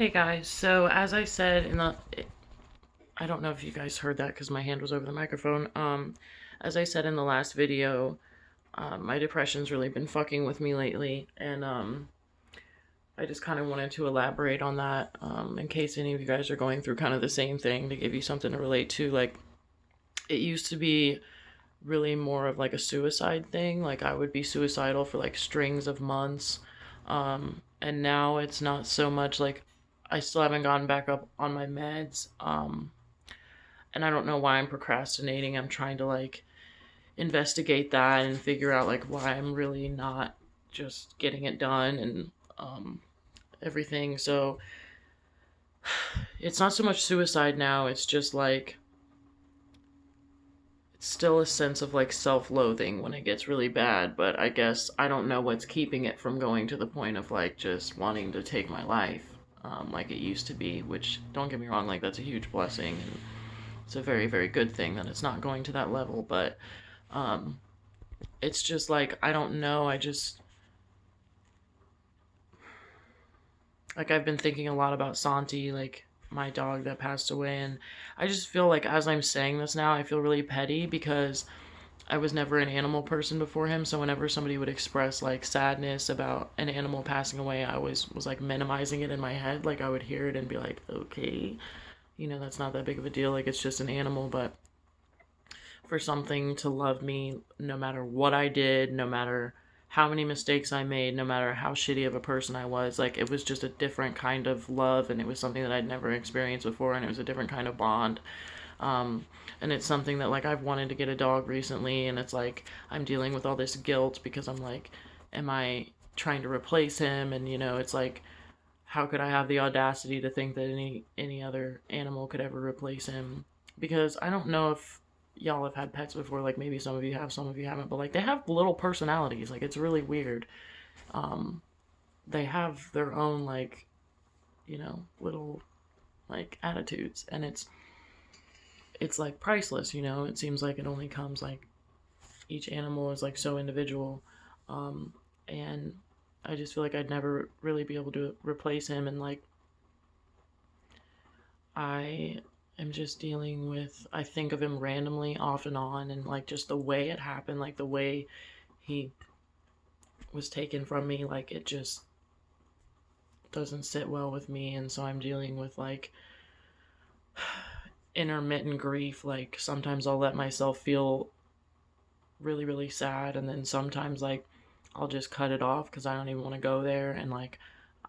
Hey guys, so as I said in the, I don't know if you guys heard that because my hand was over the microphone. As I said in the last video, my depression's really been fucking with me lately, and I just kind of wanted to elaborate on that, in case any of you guys are going through kind of the same thing, to give you something to relate to. Like, it used to be really more of like a suicide thing. Like, I would be suicidal for like strings of months. And now it's not so much like I still haven't gotten back up on my meds. And I don't know why I'm procrastinating. I'm trying to like investigate that and figure out like why I'm really not just getting it done and everything. So it's not so much suicide now, it's just like it's still a sense of like self-loathing when it gets really bad, but I guess I don't know what's keeping it from going to the point of like just wanting to take my life, like it used to be, which don't get me wrong, like that's a huge blessing and it's a very, very good thing that it's not going to that level, but um, it's just like, I don't know, I just, like I've been thinking a lot about Santi, like my dog that passed away, and I just feel like as I'm saying this now, I feel really petty because I was never an animal person before him, so whenever somebody would express like sadness about an animal passing away, I always was like minimizing it in my head. Like I would hear it and be like, okay, that's not that big of a deal. Like it's just an animal, but for something to love me no matter what I did, no matter how many mistakes I made, no matter how shitty of a person I was, like it was just a different kind of love and it was something that I'd never experienced before and it was a different kind of bond. And it's something that like I've wanted to get a dog recently and it's like I'm dealing with all this guilt because I'm like, am I trying to replace him? And it's like, how could I have the audacity to think that any other animal could ever replace him? Because I don't know if y'all have had pets before, like maybe some of you have, some of you haven't, but like they have little personalities. Like it's really weird. Um, they have their own like, little like attitudes and it's like priceless, it seems like it only comes like each animal is like so individual. And I just feel like I'd never really be able to replace him and like I am just dealing with, I think of him randomly off and on and like just the way it happened, like the way he was taken from me, like it just doesn't sit well with me. And so I'm dealing with like intermittent grief. Like sometimes I'll let myself feel really, really sad. And then sometimes like I'll just cut it off because I don't even want to go there. And like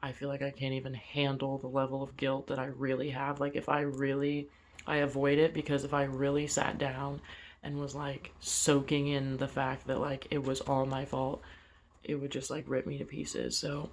I feel like I can't even handle the level of guilt that I really have. Like if I avoid it because if I really sat down and was like soaking in the fact that like it was all my fault, it would just like rip me to pieces. So